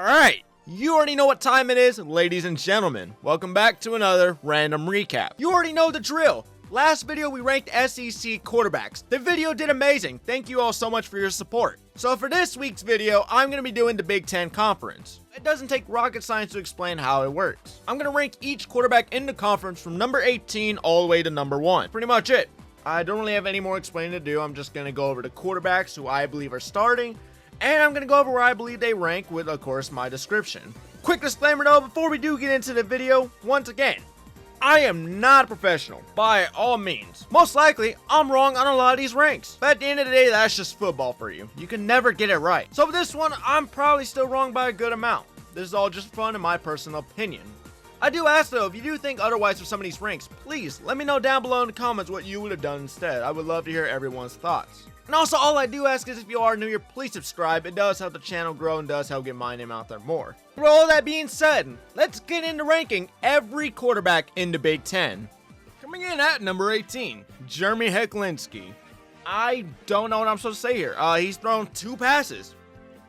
Alright, you already know what time it is, ladies and gentlemen. Welcome back to another random recap. You already know the drill. Last video we ranked SEC quarterbacks. The video did amazing. Thank you all so much for your support. So for this week's video, I'm going to be doing the Big Ten Conference. It doesn't take rocket science to explain how it works. I'm going to rank each quarterback in the conference from number 18 all the way to number 1. Pretty much it. I don't really have any more explaining to do. I'm just going to go over the quarterbacks who I believe are starting. And I'm going to go over where I believe they rank with, of course, my description. Quick disclaimer though, before we do get into the video, once again, I am not a professional, by all means. Most likely, I'm wrong on a lot of these ranks. But at the end of the day, that's just football for you. You can never get it right. So for this one, I'm probably still wrong by a good amount. This is all just fun in my personal opinion. I do ask though, if you do think otherwise for some of these ranks, please let me know down below in the comments what you would have done instead. I would love to hear everyone's thoughts. And also, all I do ask is if you are new here, please subscribe. It does help the channel grow and does help get my name out there more. With all that being said, let's get into ranking every quarterback in the Big Ten. Coming in at number 18, Jeremy Hecklinski. I don't know what I'm supposed to say here. He's thrown 2 passes.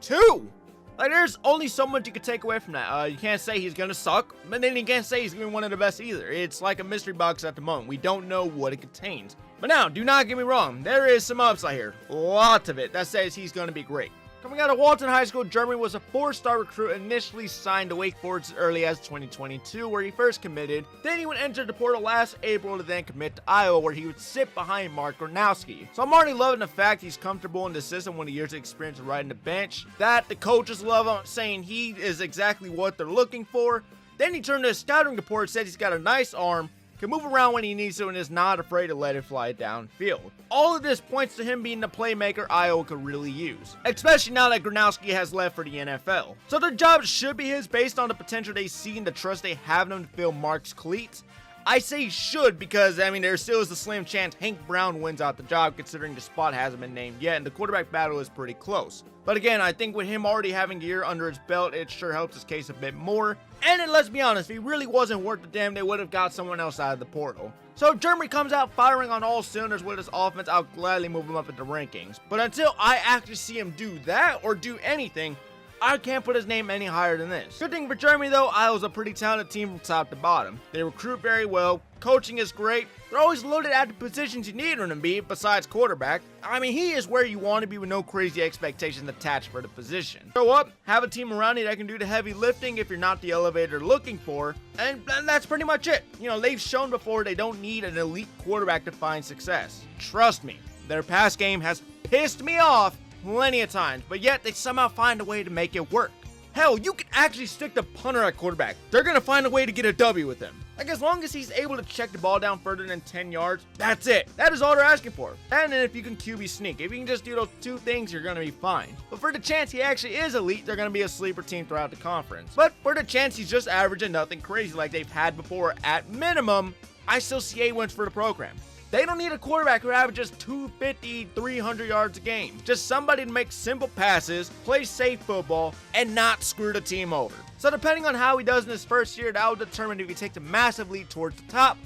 2! Like, there's only so much you can take away from that. You can't say he's gonna suck, but then you can't say he's gonna be one of the best either. It's like a mystery box at the moment. We don't know what it contains. But now, do not get me wrong, there is some upside here. Lots of it that says he's gonna be great. Coming out of Walton High School, Jeremy was a 4-star recruit initially signed to Wake Forest as early as 2022, where he first committed. Then he would enter the portal last April to then commit to Iowa, where he would sit behind Mark Gronowski. So I'm already loving the fact he's comfortable in the system with the years of experience riding the bench. That the coaches love him, saying he is exactly what they're looking for. Then he turned to his scouting report, said he's got a nice arm, can move around when he needs to, and is not afraid to let it fly downfield. All of this points to him being the playmaker Iowa could really use, especially now that Gronowski has left for the NFL. So their job should be his based on the potential they see and the trust they have in him to fill Mark's cleats. I say should because, I mean, there still is a slim chance Hank Brown wins out the job considering the spot hasn't been named yet and the quarterback battle is pretty close. But again, I think with him already having a year under his belt, it sure helps his case a bit more. And then let's be honest, if he really wasn't worth the damn, they would have got someone else out of the portal. So if Jeremy comes out firing on all cylinders with his offense, I'll gladly move him up in the rankings. But until I actually see him do that or do anything, I can't put his name any higher than this. Good thing for Jeremy though, Iowa's a pretty talented team from top to bottom. They recruit very well, coaching is great, they're always loaded at the positions you need them to be besides quarterback. I mean, he is where you want to be with no crazy expectations attached for the position. Show up, have a team around you that can do the heavy lifting if you're not the elevator looking for, and that's pretty much it. You know, they've shown before they don't need an elite quarterback to find success. Trust me, their pass game has pissed me off plenty of times, but yet they somehow find a way to make it work. Hell, you can actually stick the punter at quarterback. They're gonna find a way to get a W with him. Like, as long as he's able to check the ball down further than 10 yards, that's it. That is all they're asking for. And then if you can QB sneak, if you can just do those 2 things, you're gonna be fine. But for the chance he actually is elite, they're gonna be a sleeper team throughout the conference. But for the chance he's just average and nothing crazy like they've had before, at minimum, I still see A wins for the program. They don't need a quarterback who averages 250, 300 yards a game. Just somebody to make simple passes, play safe football, and not screw the team over. So depending on how he does in his first year, that will determine if he takes a massive leap towards the top,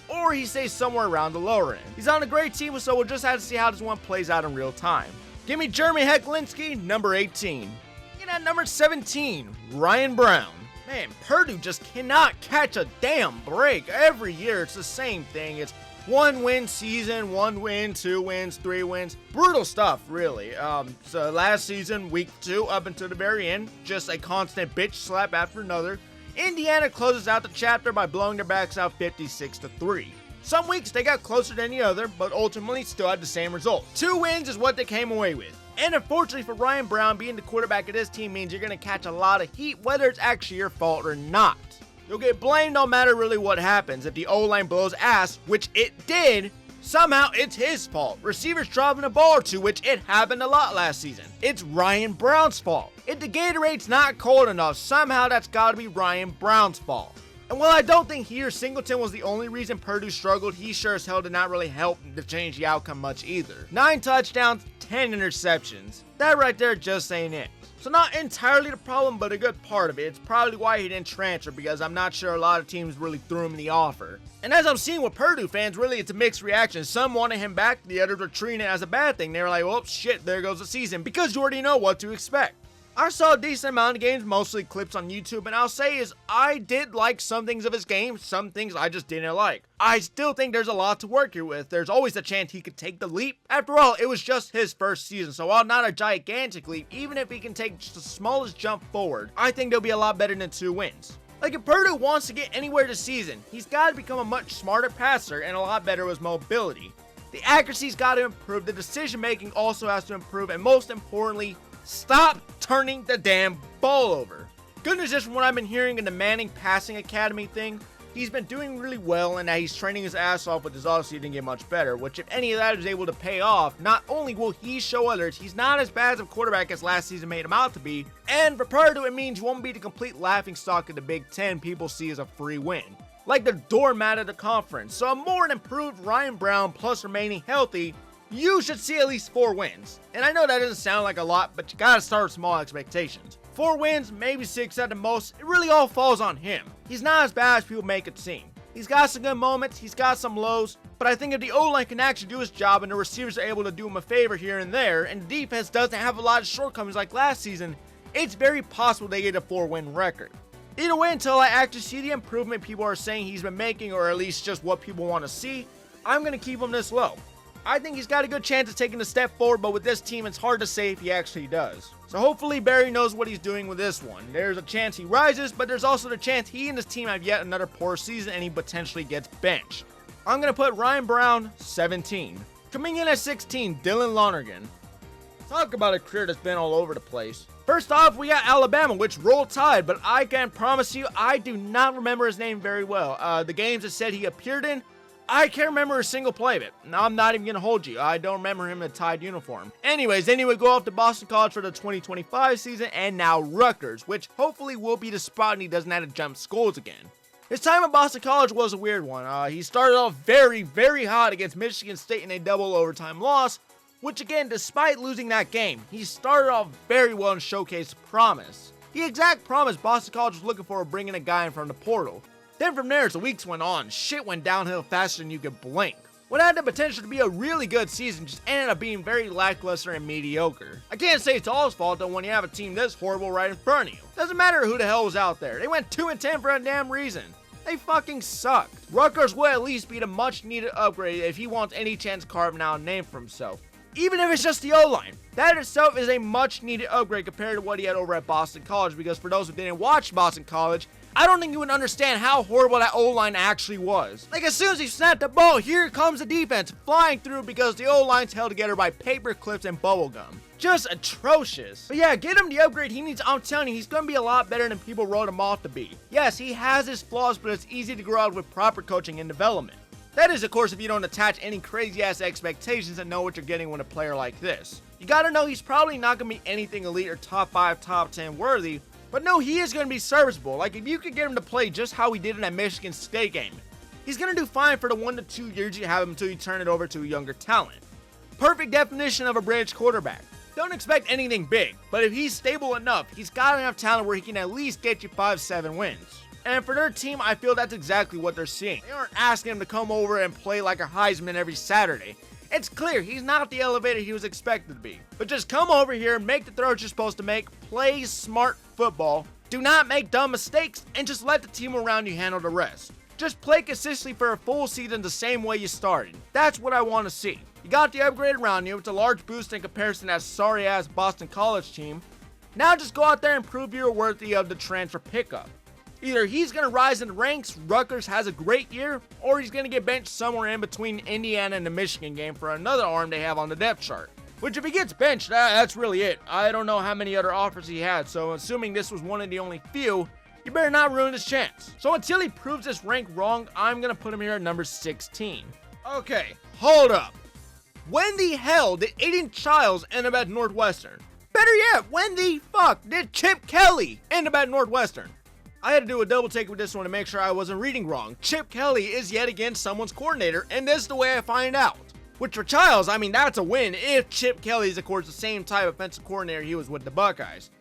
or he stays somewhere around the lower end. He's on a great team, so we'll just have to see how this one plays out in real time. Give me Jeremy Hecklinski, number 18. And at number 17, Ryan Brown. Man, Purdue just cannot catch a damn break. Every year, it's the same thing. It's 1 win season, 1 win, 2 wins, 3 wins. Brutal stuff, really. So last season, week 2, up until the very end, just a constant bitch slap after another. Indiana closes out the chapter by blowing their backs out 56-3. Some weeks they got closer than the other, but ultimately still had the same result. 2 wins is what they came away with. And unfortunately for Ryan Brown, being the quarterback of this team means you're going to catch a lot of heat, whether it's actually your fault or not. You'll get blamed no matter really what happens. If the O-line blows ass, which it did, somehow it's his fault. Receivers dropping a ball or 2, which it happened a lot last season. It's Ryan Brown's fault. If the Gatorade's not cold enough, somehow that's gotta be Ryan Brown's fault. And while I don't think he or Singleton was the only reason Purdue struggled, he sure as hell did not really help to change the outcome much either. 9 touchdowns, 10 interceptions. That right there just ain't it. So not entirely the problem, but a good part of it. It's probably why he didn't transfer, because I'm not sure a lot of teams really threw him the offer. And as I'm seeing with Purdue fans, really it's a mixed reaction. Some wanted him back, the others were treating it as a bad thing. They were like, well, shit, there goes the season, because you already know what to expect. I saw a decent amount of games, mostly clips on YouTube, and I'll say is I did like some things of his game, some things I just didn't like. I still think there's a lot to work here with. There's always a chance he could take the leap. After all, it was just his first season, so while not a gigantic leap, even if he can take just the smallest jump forward, I think they'll be a lot better than 2 wins. Like, if Purdue wants to get anywhere this season, he's got to become a much smarter passer and a lot better with mobility. The accuracy's got to improve, the decision making also has to improve, and most importantly, stop turning the damn ball over. Good news is, from what I've been hearing in the Manning Passing Academy thing, he's been doing really well and that he's training his ass off, with his offseason didn't get much better, which if any of that is able to pay off, not only will he show others he's not as bad of a quarterback as last season made him out to be, and for Purdue it means he won't be the complete laughingstock of the Big Ten people see as a free win, like the doormat of the conference. So a more improved Ryan Brown plus remaining healthy, you should see at least 4 wins. And I know that doesn't sound like a lot, but you gotta start with small expectations. 4 wins, maybe 6 at the most, it really all falls on him. He's not as bad as people make it seem. He's got some good moments, he's got some lows, but I think if the O-line can actually do his job and the receivers are able to do him a favor here and there, and the defense doesn't have a lot of shortcomings like last season, it's very possible they get a 4-win record. Either way, until I actually see the improvement people are saying he's been making, or at least just what people want to see, I'm going to keep him this low. I think he's got a good chance of taking a step forward, but with this team, it's hard to say if he actually does. So hopefully Barry knows what he's doing with this one. There's a chance he rises, but there's also the chance he and his team have yet another poor season and he potentially gets benched. I'm going to put Ryan Brown 17. Coming in at 16, Dylan Lonergan. Talk about a career that's been all over the place. First off, we got Alabama, which rolled Tide, but I can promise you, I do not remember his name very well. The games that said he appeared in, I can't remember a single play of it. Now, I'm not even going to hold you. I don't remember him in a Tide uniform. Anyways, then he would go off to Boston College for the 2025 season, and now Rutgers, which hopefully will be the spot and he doesn't have to jump schools again. His time at Boston College was a weird one. He started off very, very hot against Michigan State in a double overtime loss, which again, despite losing that game, he started off very well and showcased promise. The exact promise Boston College was looking for bringing a guy in from the portal. Then from there, as the weeks went on, shit went downhill faster than you could blink. What had the potential to be a really good season just ended up being very lackluster and mediocre. I can't say it's all his fault though when you have a team this horrible right in front of you. Doesn't matter who the hell was out there, they went 2-10 for a damn reason. They fucking sucked. Rutgers will at least be the much needed upgrade if he wants any chance of carving out a name for himself. Even if it's just the O-line. That itself is a much needed upgrade compared to what he had over at Boston College, because for those who didn't watch Boston College, I don't think you would understand how horrible that O-line actually was. Like, as soon as he snapped the ball, here comes the defense flying through because the O-line's held together by paper clips and bubble gum. Just atrocious. But yeah, get him the upgrade he needs. I'm telling you, he's going to be a lot better than people wrote him off to be. Yes, he has his flaws, but it's easy to grow out with proper coaching and development. That is, of course, if you don't attach any crazy-ass expectations and know what you're getting with a player like this. You gotta know he's probably not gonna be anything elite or top 5, top 10 worthy, but no, he is gonna be serviceable. Like, if you could get him to play just how he did in that Michigan State game, he's gonna do fine for the 1 to 2 years you have him until you turn it over to a younger talent. Perfect definition of a bridge quarterback. Don't expect anything big, but if he's stable enough, he's got enough talent where he can at least get you 5-7 wins. And for their team, I feel that's exactly what they're seeing. They aren't asking him to come over and play like a Heisman every Saturday. It's clear he's not the elevator he was expected to be. But just come over here, make the throws you're supposed to make, play smart football, do not make dumb mistakes, and just let the team around you handle the rest. Just play consistently for a full season the same way you started. That's what I want to see. You got the upgrade around you, it's a large boost in comparison to that sorry-ass Boston College team. Now just go out there and prove you're worthy of the transfer pickup. Either he's going to rise in the ranks, Rutgers has a great year, or he's going to get benched somewhere in between Indiana and the Michigan game for another arm they have on the depth chart. Which, if he gets benched, that's really it. I don't know how many other offers he had, so assuming this was one of the only few, you better not ruin his chance. So until he proves this rank wrong, I'm going to put him here at number 16. Okay, hold up. When the hell did Aiden Childs end up at Northwestern? Better yet, when the fuck did Chip Kelly end up at Northwestern? I had to do a double take with this one to make sure I wasn't reading wrong. Chip Kelly is yet again someone's coordinator, and this is the way I find out. Which for Childs, I mean, that's a win if Chip Kelly is, of course, the same type of offensive coordinator he was with the Buckeyes.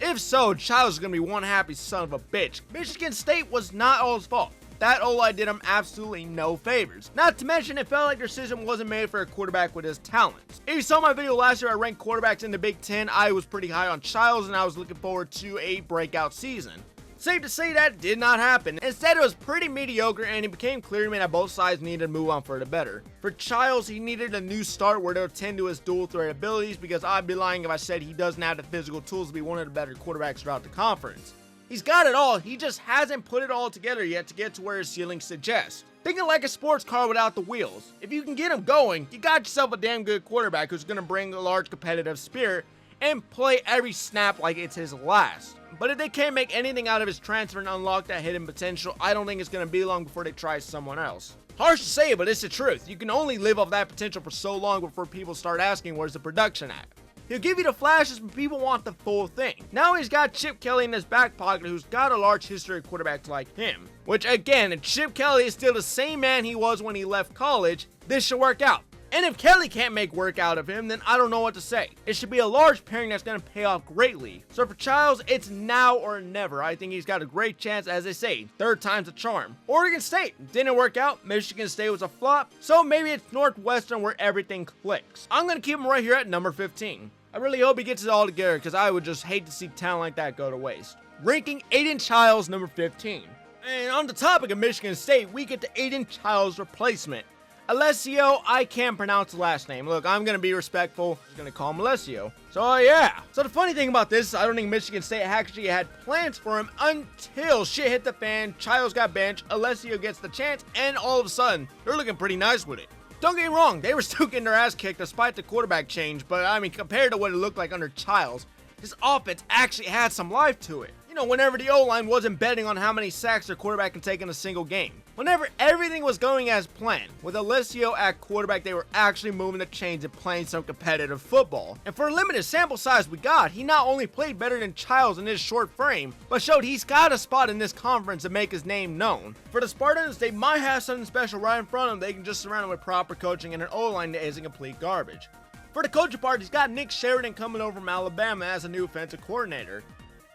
If so, Childs is going to be one happy son of a bitch. Michigan State was not all his fault. that O-line did him absolutely no favors. Not to mention, it felt like their system wasn't made for a quarterback with his talents. If you saw my video last year, I ranked quarterbacks in the Big Ten. I was pretty high on Childs, and I was looking forward to a breakout season. Safe to say that did not happen. Instead, it was pretty mediocre, and it became clear to me that both sides needed to move on for the better. For Childs, he needed a new start where they'll tend to his dual threat abilities, because I'd be lying if I said he doesn't have the physical tools to be one of the better quarterbacks throughout the conference. He's got it all, he just hasn't put it all together yet to get to where his ceiling suggests. Thinking like a sports car without the wheels. If you can get him going, you got yourself a damn good quarterback who's going to bring a large competitive spirit and play every snap like it's his last. But if they can't make anything out of his transfer and unlock that hidden potential, I don't think it's going to be long before they try someone else. Harsh to say, but it's the truth. You can only live off that potential for so long before people start asking where's the production at. He'll give you the flashes, but people want the full thing. Now he's got Chip Kelly in his back pocket, who's got a large history of quarterbacks like him. Which again, if Chip Kelly is still the same man he was when he left college, this should work out. And if Kelly can't make work out of him, then I don't know what to say. It should be a large pairing that's going to pay off greatly. So for Childs, it's now or never. I think he's got a great chance, as they say, third time's a charm. Oregon State didn't work out. Michigan State was a flop. So maybe it's Northwestern where everything clicks. I'm going to keep him right here at number 15. I really hope he gets it all together, because I would just hate to see talent like that go to waste. Ranking Aiden Childs number 15. And on the topic of Michigan State, we get to Aiden Childs' replacement. Alessio, I can't pronounce the last name. Look, I'm going to be respectful. I'm going to call him Alessio. So yeah. So the funny thing about this, I don't think Michigan State actually had plans for him until shit hit the fan, Childs got benched, Alessio gets the chance, and all of a sudden, they're looking pretty nice with it. Don't get me wrong, they were still getting their ass kicked despite the quarterback change, but I mean, compared to what it looked like under Childs, this offense actually had some life to it. You know, whenever the O-line wasn't betting on how many sacks their quarterback can take in a single game. Whenever everything was going as planned, with Alessio at quarterback, they were actually moving the chains and playing some competitive football. And for a limited sample size we got, he not only played better than Childs in his short frame, but showed he's got a spot in this conference to make his name known. For the Spartans, they might have something special right in front of them. They can just surround him with proper coaching and an O-line that isn't complete garbage. For the coaching part, he's got Nick Sheridan coming over from Alabama as a new offensive coordinator.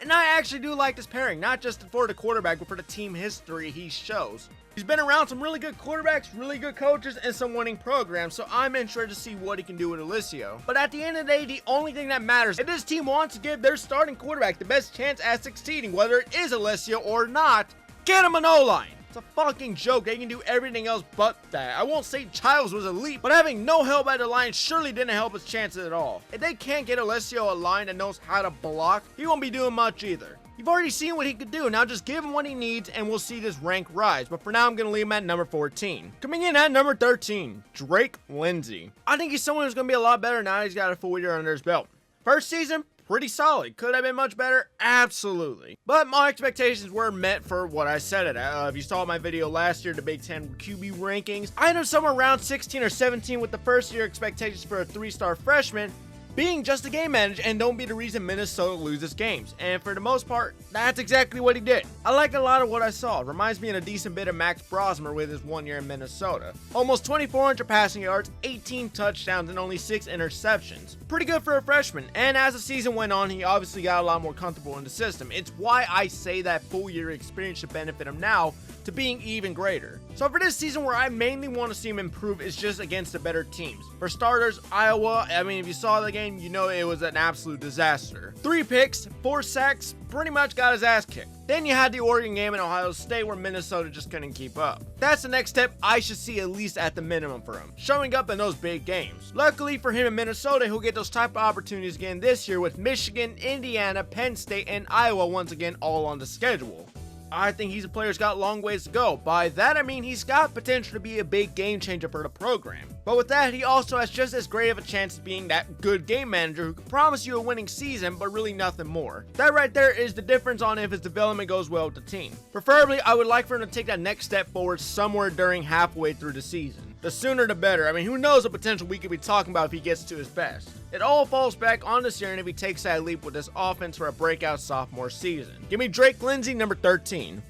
And I actually do like this pairing, not just for the quarterback, but for the team history he shows. He's been around some really good quarterbacks, really good coaches, and some winning programs, so I'm interested to see what he can do with Alessio. But at the end of the day, the only thing that matters, if this team wants to give their starting quarterback the best chance at succeeding, whether it is Alessio or not, get him an O-line. It's a fucking joke. They can do everything else but that. I won't say Childs was elite, but having no help at the line surely didn't help his chances at all. If they can't get Alessio a line that knows how to block, he won't be doing much either. You've already seen what he could do, now just give him what he needs and we'll see this rank rise. But for now, I'm going to leave him at number 14. Coming in at number 13, Drake Lindsey. I think he's someone who's going to be a lot better now that he's got a full year under his belt. First season, pretty solid. Could have been much better? Absolutely. But my expectations were met for what I said it at. If you saw my video last year, the Big Ten QB rankings, I know somewhere around 16 or 17 with the first year expectations for a 3-star freshman being just a game manager and don't be the reason Minnesota loses games. And for the most part, that's exactly what he did. I like a lot of what I saw. It reminds me of a decent bit of Max Brosmer with his 1 year in Minnesota. Almost 2,400 passing yards, 18 touchdowns, and only 6 interceptions. Pretty good for a freshman. And as the season went on, he obviously got a lot more comfortable in the system. It's why I say that full year experience should benefit him now to being even greater. So for this season, where I mainly want to see him improve is just against the better teams. For starters, Iowa, I mean, if you saw the game, you know it was an absolute disaster. 3 picks, 4 sacks, pretty much got his ass kicked. Then you had the Oregon game in Ohio State where Minnesota just couldn't keep up. That's the next step I should see at least at the minimum for him, showing up in those big games. Luckily for him in Minnesota, he'll get those type of opportunities again this year with Michigan, Indiana, Penn State, and Iowa once again all on the schedule. I think he's a player who's got long ways to go. By that I mean he's got potential to be a big game changer for the program. But with that, he also has just as great of a chance of being that good game manager who can promise you a winning season, but really nothing more. That right there is the difference on if his development goes well with the team. Preferably, I would like for him to take that next step forward somewhere during halfway through the season. The sooner the better. I mean, who knows the potential we could be talking about if he gets to his best. It all falls back on this year and if he takes that leap with this offense for a breakout sophomore season. Give me Drake Lindsey, number 13.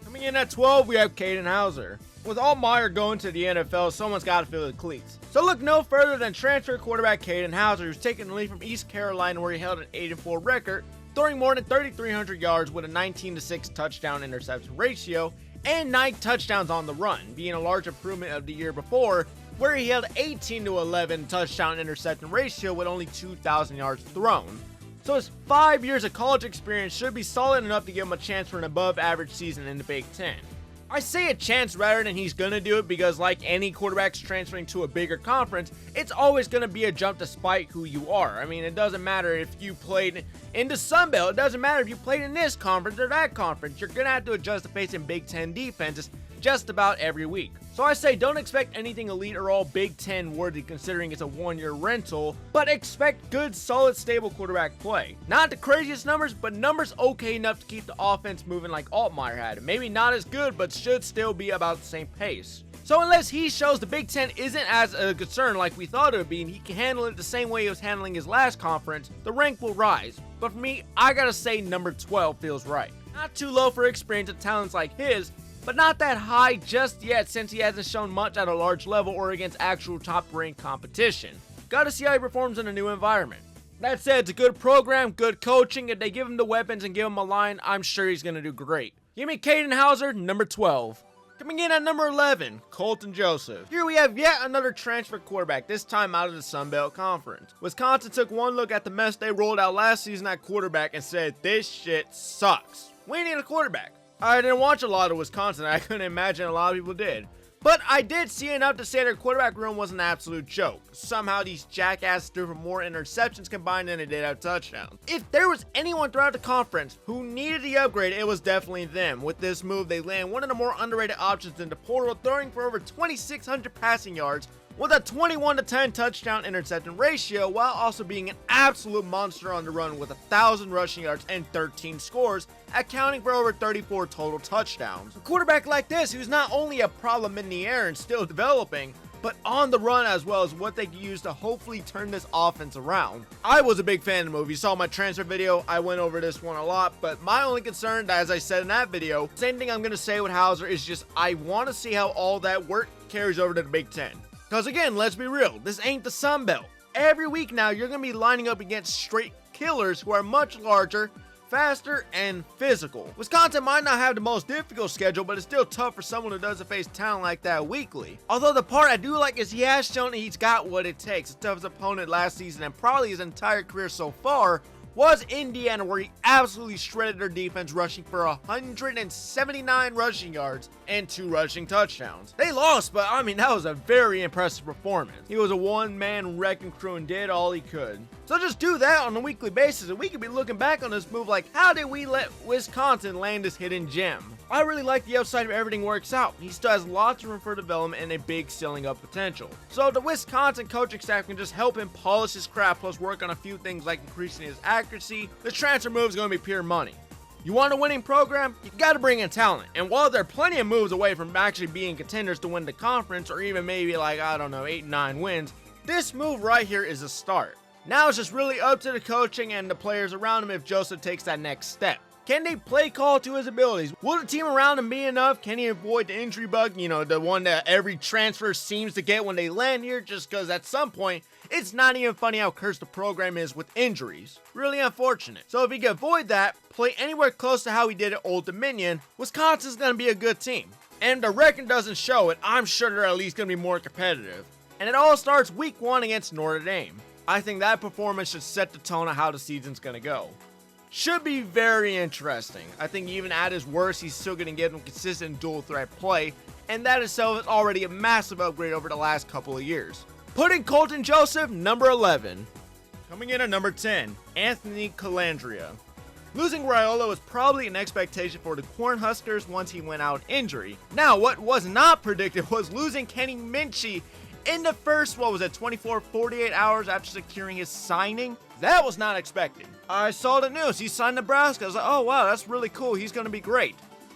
Coming in at 12, we have Caden Hauser. With Altmaier going to the NFL, someone's got to fill the cleats. So look no further than transfer quarterback Caden Hauser, who's taking the lead from East Carolina where he held an 8-4 record, throwing more than 3,300 yards with a 19-6 touchdown interception ratio, and 9 touchdowns on the run, being a large improvement of the year before, where he held 18-11 touchdown interception ratio with only 2,000 yards thrown. So his 5 years of college experience should be solid enough to give him a chance for an above average season in the Big Ten. I say a chance rather than he's going to do it because like any quarterbacks transferring to a bigger conference, it's always going to be a jump despite who you are. I mean, it doesn't matter if you played in the Sun Belt. It doesn't matter if you played in this conference or that conference. You're going to have to adjust to facing Big Ten defenses just about every week. So I say don't expect anything elite or all Big Ten worthy considering it's a 1-year rental, but expect good, solid, stable quarterback play. Not the craziest numbers, but numbers okay enough to keep the offense moving like Altmaier had. Maybe not as good, but should still be about the same pace. So unless he shows the Big Ten isn't as a concern like we thought it would be and he can handle it the same way he was handling his last conference, the rank will rise. But for me, I gotta say number 12 feels right. Not too low for experience and talents like his, but not that high just yet since he hasn't shown much at a large level or against actual top-ranked competition. Gotta see how he performs in a new environment. That said, it's a good program, good coaching. If they give him the weapons and give him a line, I'm sure he's gonna do great. Give me Caden Hauser, number 12. Coming in at number 11, Colton Joseph. Here we have yet another transfer quarterback, this time out of the Sun Belt Conference. Wisconsin took one look at the mess they rolled out last season at quarterback and said, this shit sucks. We need a quarterback. I didn't watch a lot of Wisconsin. I couldn't imagine a lot of people did. But I did see enough to say their quarterback room was an absolute joke. Somehow these jackasses threw for more interceptions combined than they did have touchdowns. If there was anyone throughout the conference who needed the upgrade, it was definitely them. With this move, they land one of the more underrated options in the portal, throwing for over 2,600 passing yards with a 21-10 touchdown interception ratio, while also being an absolute monster on the run with 1,000 rushing yards and 13 scores, accounting for over 34 total touchdowns. A quarterback like this, who's not only a problem in the air and still developing, but on the run as well, is what they can use to hopefully turn this offense around. I was a big fan of the move. You saw my transfer video, I went over this one a lot, but my only concern, as I said in that video, same thing I'm going to say with Hauser, is just I want to see how all that work carries over to the Big Ten. Because again, let's be real, this ain't the Sun Belt. Every week now, you're going to be lining up against straight killers who are much larger, faster, and physical. Wisconsin might not have the most difficult schedule, but it's still tough for someone who doesn't face talent like that weekly. Although the part I do like is he has shown that he's got what it takes. His toughest opponent last season and probably his entire career so far was Indiana, where he absolutely shredded their defense, rushing for 179 rushing yards and 2 rushing touchdowns. They lost, but I mean, that was a very impressive performance. He was a one-man wrecking crew and did all he could. So just do that on a weekly basis, and we could be looking back on this move like, how did we let Wisconsin land this hidden gem? I really like the upside of everything works out. He still has lots of room for development and a big ceiling up potential. So the Wisconsin coaching staff can just help him polish his craft plus work on a few things like increasing his accuracy. The transfer move is going to be pure money. You want a winning program? You got to bring in talent. And while there are plenty of moves away from actually being contenders to win the conference or even maybe like, I don't know, 8-9 wins, this move right here is a start. Now it's just really up to the coaching and the players around him if Joseph takes that next step. Can they play call to his abilities? Will the team around him be enough? Can he avoid the injury bug? You know, the one that every transfer seems to get when they land here, just because at some point, it's not even funny how cursed the program is with injuries. Really unfortunate. So if he can avoid that, play anywhere close to how he did at Old Dominion, Wisconsin's going to be a good team. And if the record doesn't show it, I'm sure they're at least going to be more competitive. And it all starts week 1 against Notre Dame. I think that performance should set the tone of how the season's going to go. Should be very interesting. I think even at his worst, he's still going to give them consistent dual threat play, and that itself is already a massive upgrade over the last couple of years. Putting Colton Joseph, number 11. Coming in at number 10, Anthony Calandria. Losing Raiola was probably an expectation for the Cornhuskers once he went out injury. Now, what was not predicted was losing Kenny Minchie in the first, 48 hours after securing his signing. That was not expected. I saw the news, he signed Nebraska. I was like, oh wow, that's really cool, he's gonna be great.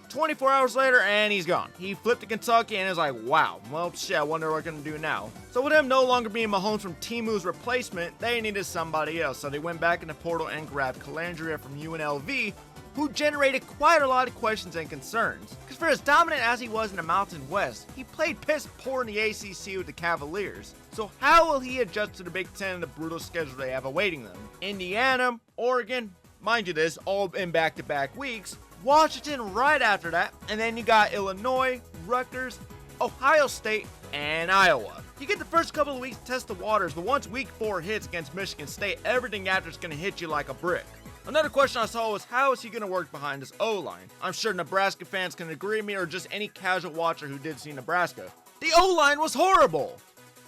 24 hours later, and he's gone. He flipped to Kentucky, and it's like, wow, well, shit, I wonder what they're gonna do now. So with him no longer being Mahomes from Timu's replacement, they needed somebody else. So they went back in the portal and grabbed Calandria from UNLV, who generated quite a lot of questions and concerns. Because for as dominant as he was in the Mountain West, he played piss poor in the ACC with the Cavaliers. So how will he adjust to the Big Ten and the brutal schedule they have awaiting them? Indiana, Oregon, mind you this, all in back-to-back weeks, Washington right after that, and then you got Illinois, Rutgers, Ohio State, and Iowa. You get the first couple of weeks to test the waters, but once week 4 hits against Michigan State, everything after is going to hit you like a brick. Another question I saw was, how is he going to work behind this O-line? I'm sure Nebraska fans can agree with me, or just any casual watcher who did see Nebraska. The O-line was horrible!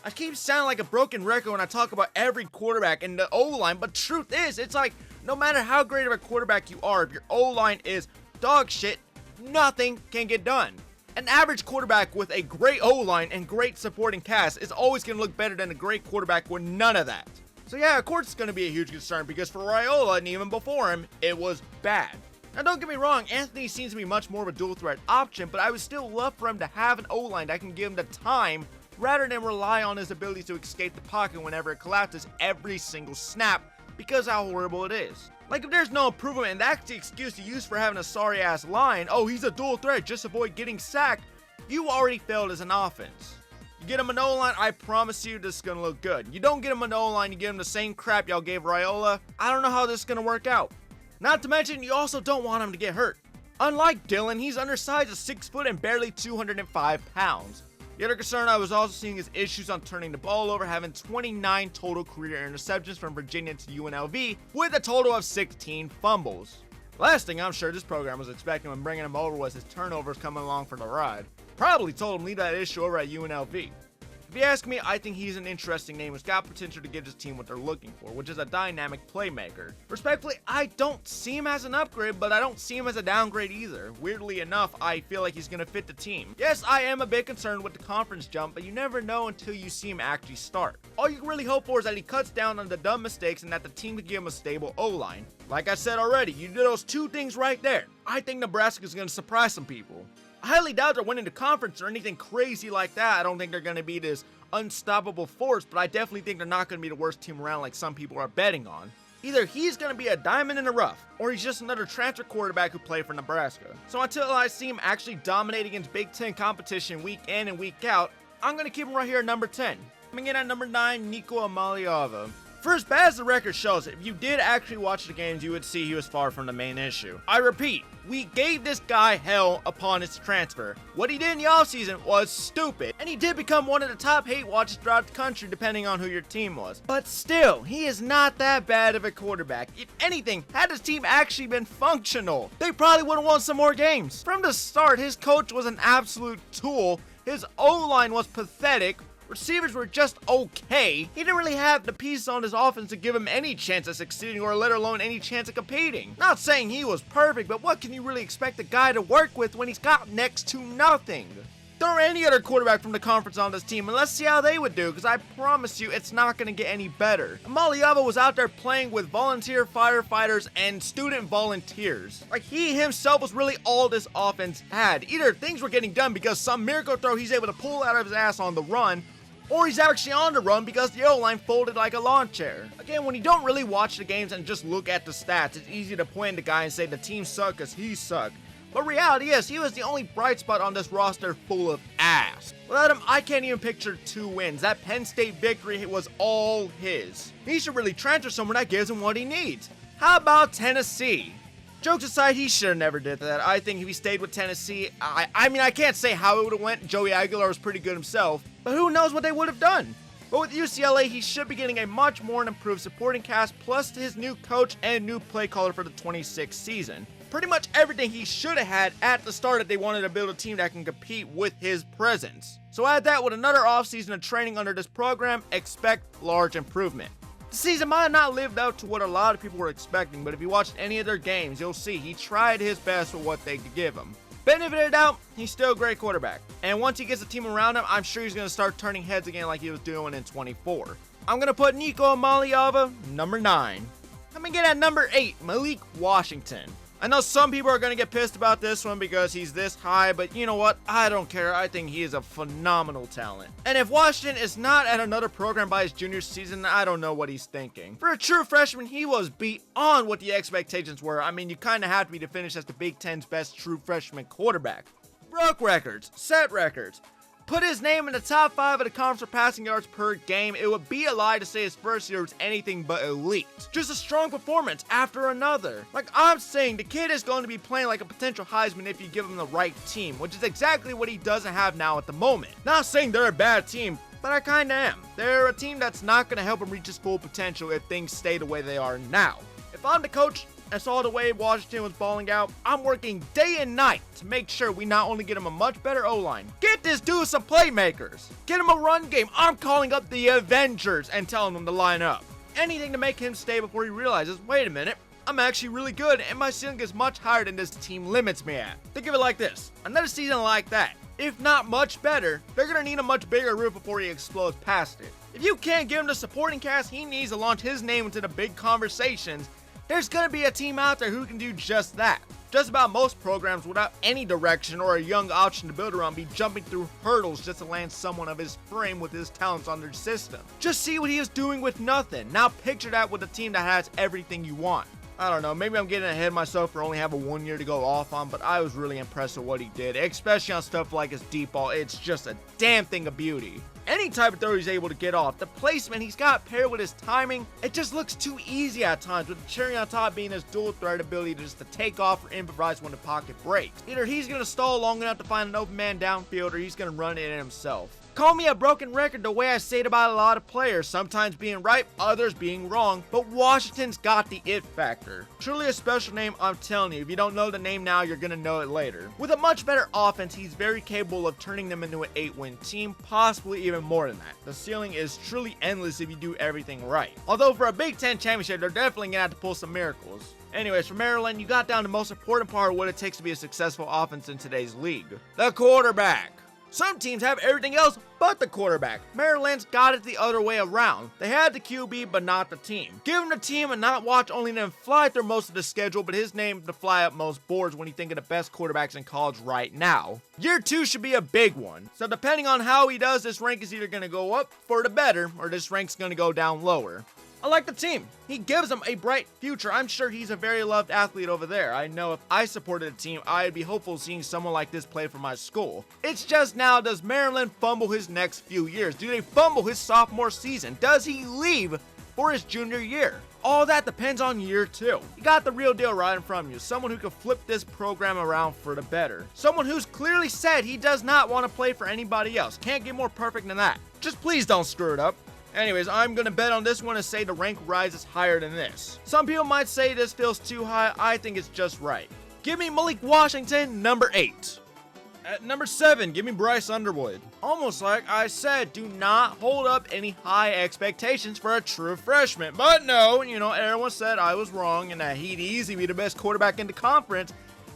I keep sounding like a broken record when I talk about every quarterback and the O-line, but truth is, it's like, no matter how great of a quarterback you are, if your O-line is dog shit, nothing can get done. An average quarterback with a great O-line and great supporting cast is always going to look better than a great quarterback with none of that. So yeah, of course it's going to be a huge concern, because for Raiola and even before him, it was bad. Now don't get me wrong, Anthony seems to be much more of a dual threat option, but I would still love for him to have an O-line that can give him the time rather than rely on his ability to escape the pocket whenever it collapses every single snap, because how horrible it is. Like, if there's no improvement and that's the excuse you use for having a sorry ass line, oh, he's a dual threat, just avoid getting sacked, you already failed as an offense. You get him an O-line, I promise you this is going to look good. You don't get him an O-line, you give him the same crap y'all gave Raiola, I don't know how this is going to work out. Not to mention, you also don't want him to get hurt. Unlike Dylan, he's undersized at 6 foot and barely 205 pounds. The other concern I was also seeing is issues on turning the ball over, having 29 total career interceptions from Virginia to UNLV, with a total of 16 fumbles. Last thing I'm sure this program was expecting when bringing him over was his turnovers coming along for the ride. Probably told him leave that issue over at UNLV. If you ask me, I think he's an interesting name who's got potential to give his team what they're looking for, which is a dynamic playmaker. Respectfully, I don't see him as an upgrade, but I don't see him as a downgrade either. Weirdly enough, I feel like he's going to fit the team. Yes, I am a bit concerned with the conference jump, but you never know until you see him actually start. All you can really hope for is that he cuts down on the dumb mistakes and that the team can give him a stable O-line. Like I said already, you do those two things right there. I think Nebraska is going to surprise some people. I highly doubt they're winning the conference or anything crazy like that. I don't think they're going to be this unstoppable force, but I definitely think they're not going to be the worst team around like some people are betting on. Either he's going to be a diamond in the rough, or he's just another transfer quarterback who played for Nebraska. So until I see him actually dominate against Big Ten competition week in and week out, I'm going to keep him right here at number 10. Coming in at number 9, Nico Amaliava. For as bad as the record shows, if you did actually watch the games, you would see he was far from the main issue. I repeat, we gave this guy hell upon his transfer. What he did in the offseason was stupid, and he did become one of the top hate watches throughout the country depending on who your team was. But still, he is not that bad of a quarterback. If anything, had his team actually been functional, they probably would have won some more games. From the start, his coach was an absolute tool, his O-line was pathetic, receivers were just okay. He didn't really have the pieces on his offense to give him any chance of succeeding, or let alone any chance of competing. Not saying he was perfect, but what can you really expect a guy to work with when he's got next to nothing? Throw any other quarterback from the conference on this team and let's see how they would do, because I promise you it's not going to get any better. Amaliava was out there playing with volunteer firefighters and student volunteers. Like, he himself was really all this offense had. Either things were getting done because some miracle throw he's able to pull out of his ass on the run, or he's actually on the run because the O-line folded like a lawn chair. Again, when you don't really watch the games and just look at the stats, it's easy to point at the guy and say the team sucked because he sucked. But reality is, he was the only bright spot on this roster full of ass. Without him, I can't even picture 2 wins. That Penn State victory was all his. He should really transfer somewhere that gives him what he needs. How about Tennessee? Jokes aside, he should have never did that. I think if he stayed with Tennessee, I mean, I can't say how it would have went. Joey Aguilar was pretty good himself, but who knows what they would have done. But with UCLA, he should be getting a much more improved supporting cast, plus his new coach and new play caller for the 26th season. Pretty much everything he should have had at the start if they wanted to build a team that can compete with his presence. So add that with another offseason of training under this program, expect large improvement. The season might have not lived up to what a lot of people were expecting, but if you watched any of their games, you'll see he tried his best with what they could give him. Benefit of the doubt, he's still a great quarterback. And once he gets a team around him, I'm sure he's going to start turning heads again like he was doing in 24. I'm going to put Nico Amaliava, number 9. Coming in at number 8, Malik Washington. I know some people are going to get pissed about this one because he's this high, but you know what? I don't care. I think he is a phenomenal talent. And if Washington is not at another program by his junior season, I don't know what he's thinking. For a true freshman, he was beyond what the expectations were. I mean, you kind of have to be to finish as the Big Ten's best true freshman quarterback. Broke records, set records, put his name in the top 5 of the conference for passing yards per game, it would be a lie to say his first year was anything but elite. Just a strong performance after another. Like I'm saying, the kid is going to be playing like a potential Heisman if you give him the right team, which is exactly what he doesn't have now at the moment. Not saying they're a bad team, but I kinda am. They're a team that's not gonna help him reach his full potential if things stay the way they are now. If I'm the coach and saw the way Washington was balling out, I'm working day and night to make sure we not only get him a much better O-line, get this dude some playmakers, get him a run game. I'm calling up the Avengers and telling them to line up. Anything to make him stay before he realizes, wait a minute, I'm actually really good and my ceiling is much higher than this team limits me at. Think of it like this, another season like that, if not much better, they're gonna need a much bigger roof before he explodes past it. If you can't give him the supporting cast he needs to launch his name into the big conversations, there's gonna be a team out there who can do just that. Just about most programs without any direction or a young option to build around be jumping through hurdles just to land someone of his frame with his talents on their system. Just see what he is doing with nothing. Now picture that with a team that has everything you want. I don't know, maybe I'm getting ahead of myself for only having 1 year to go off on, but I was really impressed with what he did, especially on stuff like his deep ball. It's just a damn thing of beauty. Any type of throw he's able to get off, the placement he's got paired with his timing, it just looks too easy at times, with the cherry on top being his dual threat ability just to take off or improvise when the pocket breaks. Either he's going to stall long enough to find an open man downfield or he's going to run it in himself. Call me a broken record the way I say it about a lot of players, sometimes being right, others being wrong, but Washington's got the it factor. Truly a special name, I'm telling you. If you don't know the name now, you're gonna know it later. With a much better offense, he's very capable of turning them into an 8-win team, possibly even more than that. The ceiling is truly endless if you do everything right. Although for a Big Ten championship, they're definitely gonna have to pull some miracles. Anyways, for Maryland, you got down to the most important part of what it takes to be a successful offense in today's league. The quarterback. Some teams have everything else but the quarterback. Maryland's got it the other way around. They had the QB, but not the team. Give him the team and not watch only them fly through most of the schedule, but his name to fly up most boards when you think of the best quarterbacks in college right now. Year 2 should be a big one. So depending on how he does, this rank is either going to go up for the better, or this rank's going to go down lower. I like the team. He gives them a bright future. I'm sure he's a very loved athlete over there. I know if I supported a team, I'd be hopeful seeing someone like this play for my school. It's just now, does Maryland fumble his next few years? Do they fumble his sophomore season? Does he leave for his junior year? All that depends on year 2. You got the real deal right in front of you. Someone who can flip this program around for the better. Someone who's clearly said he does not want to play for anybody else. Can't get more perfect than that. Just please don't screw it up. Anyways, I'm going to bet on this one and say the rank rises higher than this. Some people might say this feels too high. I think it's just right. Give me Malik Washington, number 8. At number 7, give me Bryce Underwood. Almost like I said, do not hold up any high expectations for a true freshman. But no, everyone said I was wrong and that he'd easily be the best quarterback in the conference.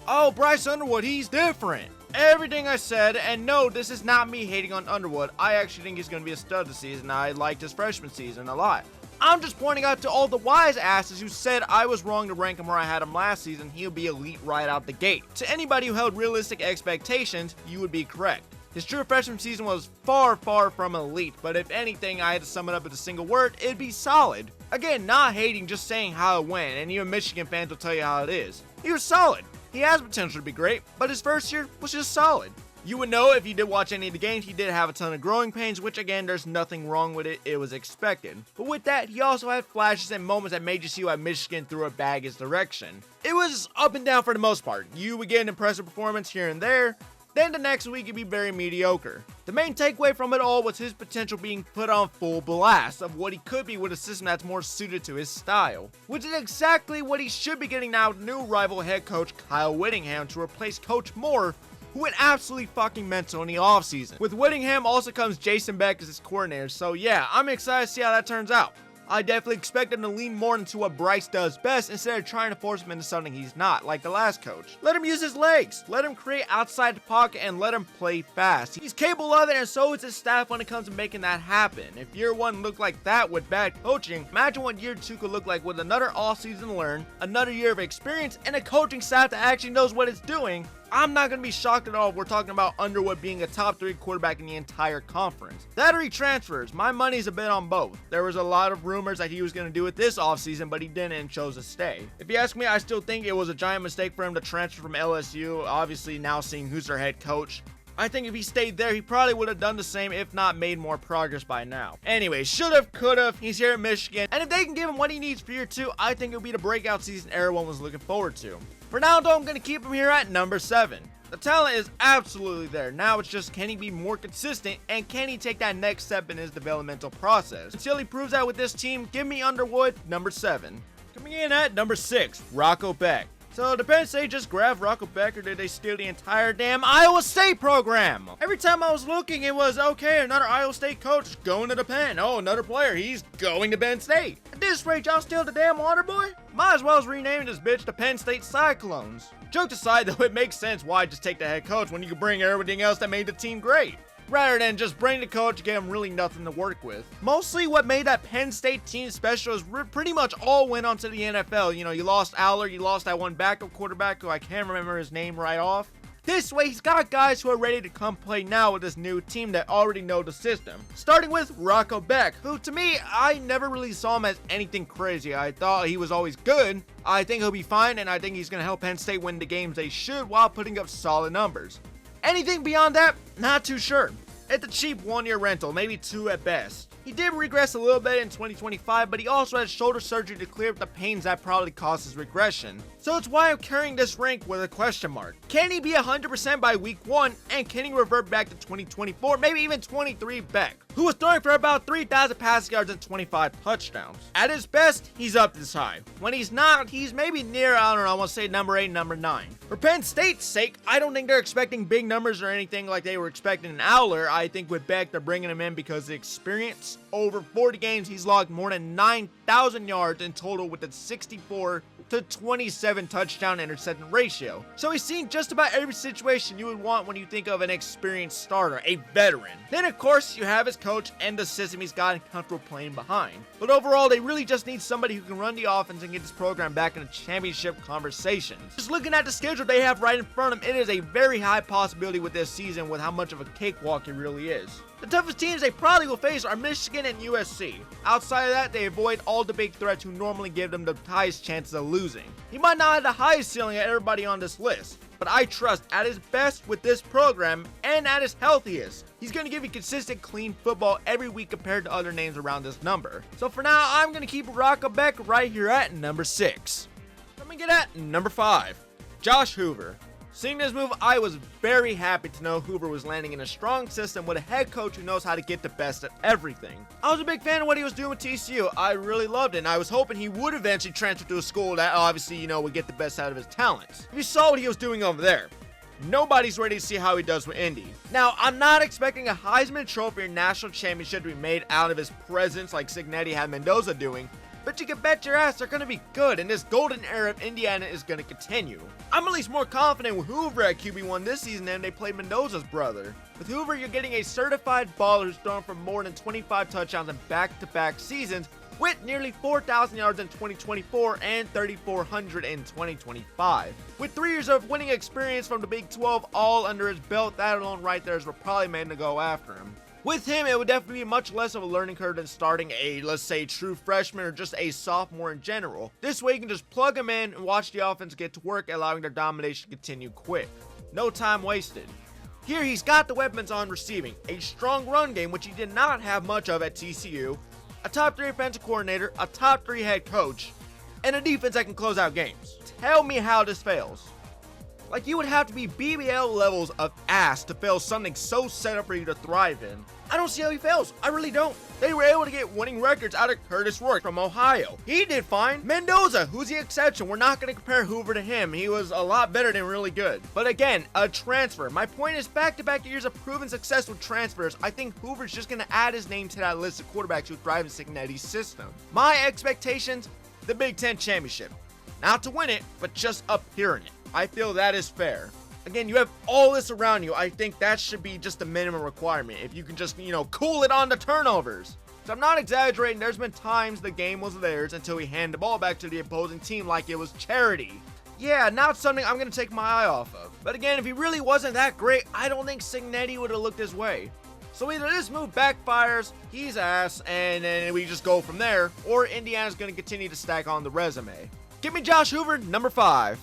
Oh, Bryce Underwood, he's different. Everything I said, and no, this is not me hating on Underwood. I actually think he's going to be a stud this season. I liked his freshman season a lot. I'm just pointing out to all the wise asses who said I was wrong to rank him where I had him last season. He'll be elite right out the gate. To anybody who held realistic expectations, you would be correct. His true freshman season was far, far from elite, but if anything, I had to sum it up with a single word, it'd be solid. Again, not hating, just saying how it went, and even Michigan fans will tell you how it is. He was solid. He has potential to be great, but his first year was just solid. You would know if you did watch any of the games, he did have a ton of growing pains, which again, there's nothing wrong with it, it was expected. But with that, he also had flashes and moments that made you see why Michigan threw a bag his direction. It was up and down for the most part. You would get an impressive performance here and there, then the next week it'd be very mediocre. The main takeaway from it all was his potential being put on full blast of what he could be with a system that's more suited to his style, which is exactly what he should be getting now with new rival head coach Kyle Whittingham to replace Coach Moore, who went absolutely fucking mental in the offseason. With Whittingham also comes Jason Beck as his coordinator, so yeah, I'm excited to see how that turns out. I definitely expect him to lean more into what Bryce does best instead of trying to force him into something he's not, like the last coach. Let him use his legs, let him create outside the pocket, and let him play fast. He's capable of it, and so is his staff when it comes to making that happen. If year 1 looked like that with bad coaching, imagine what year 2 could look like with another offseason to learn, another year of experience, and a coaching staff that actually knows what it's doing. I'm not going to be shocked at all if we're talking about Underwood being a top 3 quarterback in the entire conference. That or he transfers. My money's a bit on both. There was a lot of rumors that he was going to do it this offseason, but he didn't and chose to stay. If you ask me, I still think it was a giant mistake for him to transfer from LSU. Obviously, now seeing who's their head coach, I think if he stayed there, he probably would have done the same, if not made more progress by now. Anyway, should've, could've, he's here at Michigan, and if they can give him what he needs for year 2, I think it'll be the breakout season everyone was looking forward to. For now, though, I'm going to keep him here at number 7. The talent is absolutely there. Now it's just, can he be more consistent, and can he take that next step in his developmental process? Until he proves that with this team, give me Underwood, number 7. Coming in at number 6, Rocco Beck. So, did Penn State just grab Rocco Beck, or did they steal the entire damn Iowa State program? Every time I was looking, it was, okay, another Iowa State coach going to the Penn. Oh, another player, he's going to Penn State. At this rate, y'all steal the damn water boy? Might as well rename this bitch the Penn State Cyclones. Jokes aside, though, it makes sense why just take the head coach when you can bring everything else that made the team great, rather than just bring the coach and give him really nothing to work with. Mostly what made that Penn State team special is pretty much all went on to the NFL. You know, you lost Aller, you lost that one backup quarterback who I can't remember his name right off. This way, he's got guys who are ready to come play now with this new team that already know the system. Starting with Rocco Beck, who to me, I never really saw him as anything crazy. I thought he was always good. I think he'll be fine, and I think he's going to help Penn State win the games they should while putting up solid numbers. Anything beyond that, not too sure. It's a cheap 1-year rental, maybe 2 at best. He did regress a little bit in 2025, but he also had shoulder surgery to clear up the pains that probably caused his regression. So it's why I'm carrying this rank with a question mark. Can he be 100% by week 1, and can he revert back to 2024, maybe even 23 Beck, who was throwing for about 3,000 passing yards and 25 touchdowns? At his best, he's up this high. When he's not, he's maybe near, I don't know, I want to say number 8, number 9. For Penn State's sake, I don't think they're expecting big numbers or anything like they were expecting in Aller. I think with Beck, they're bringing him in because of the experience. Over 40 games, he's logged more than 9,000 yards in total with a 64 to 27 touchdown interception ratio. So he's seen just about every situation you would want when you think of an experienced starter, a veteran. Then of course you have his coach and the system he's gotten comfortable playing behind. But overall, they really just need somebody who can run the offense and get this program back in a championship conversations. Just looking at the schedule they have right in front of them, it is a very high possibility with this season with how much of a cakewalk it really is. The toughest teams they probably will face are Michigan and USC. Outside of that, they avoid all the big threats who normally give them the highest chances of losing. He might not have the highest ceiling at everybody on this list, but I trust at his best with this program and at his healthiest, he's going to give you consistent, clean football every week compared to other names around this number. So for now, I'm going to keep Rocco Beck right here at number 6. Let me get at number 5, Josh Hoover. Seeing this move, I was very happy to know Hoover was landing in a strong system with a head coach who knows how to get the best at everything. I was a big fan of what he was doing with TCU. I really loved it, and I was hoping he would eventually transfer to a school that obviously, would get the best out of his talents. If you saw what he was doing over there, nobody's ready to see how he does with Indy. Now, I'm not expecting a Heisman Trophy or national championship to be made out of his presence like Cignetti had Mendoza doing, but you can bet your ass they're going to be good, and this golden era of Indiana is going to continue. I'm at least more confident with Hoover at QB1 this season than they played Mendoza's brother. With Hoover, you're getting a certified baller who's thrown for more than 25 touchdowns in back-to-back seasons, with nearly 4,000 yards in 2024 and 3,400 in 2025. With 3 years of winning experience from the Big 12 all under his belt, that alone right there is what probably made him to go after him. With him, it would definitely be much less of a learning curve than starting a, let's say, true freshman or just a sophomore in general. This way you can just plug him in and watch the offense get to work, allowing their domination to continue quick. No time wasted. Here he's got the weapons on receiving, a strong run game which he did not have much of at TCU, a top 3 offensive coordinator, a top 3 head coach, and a defense that can close out games. Tell me how this fails. Like, you would have to be BBL levels of ass to fail something so set up for you to thrive in. I don't see how he fails. I really don't. They were able to get winning records out of Curtis Rourke from Ohio. He did fine. Mendoza, who's the exception? We're not going to compare Hoover to him. He was a lot better than really good. But again, a transfer. My point is back-to-back years of proven success with transfers. I think Hoover's just going to add his name to that list of quarterbacks who thrive in Cignetti's system. My expectations, the Big Ten Championship. Not to win it, but just appear in it. I feel that is fair. Again, you have all this around you. I think that should be just the minimum requirement. If you can just, cool it on the turnovers. So I'm not exaggerating. There's been times the game was theirs until we hand the ball back to the opposing team like it was charity. Yeah, not something I'm going to take my eye off of. But again, if he really wasn't that great, I don't think Cignetti would have looked his way. So either this move backfires, he's ass, and then we just go from there, or Indiana's going to continue to stack on the resume. Give me Josh Hoover, number 5.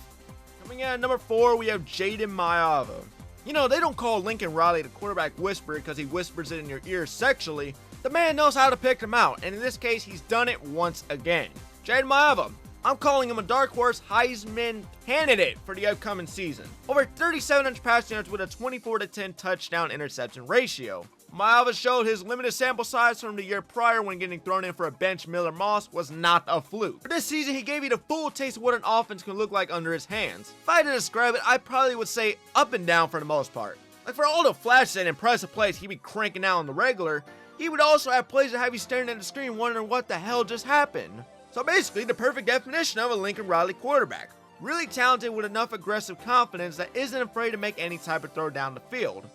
Coming in at number 4, we have Jaden Maiava. You know, they don't call Lincoln Riley the quarterback whisperer because he whispers it in your ear sexually. The man knows how to pick them out, and in this case, he's done it once again. Jayden Maiava. I'm calling him a dark horse Heisman candidate for the upcoming season. Over 3,700 passing yards with a 24-10 touchdown interception ratio. Maiava showed his limited sample size from the year prior when getting thrown in for a bench Miller Moss was not a fluke. For this season, he gave you the full taste of what an offense can look like under his hands. If I had to describe it, I probably would say up and down for the most part. Like for all the flashes and impressive plays he'd be cranking out on the regular, he would also have plays that have you staring at the screen wondering what the hell just happened. So basically, the perfect definition of a Lincoln Riley quarterback. Really talented with enough aggressive confidence that isn't afraid to make any type of throw down the field.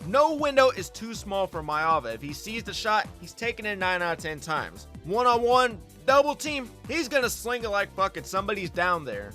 No window is too small for Maiava. If he sees the shot, he's taking it 9 out of 10 times. One-on-one, double team, he's gonna sling it like fucking somebody's down there.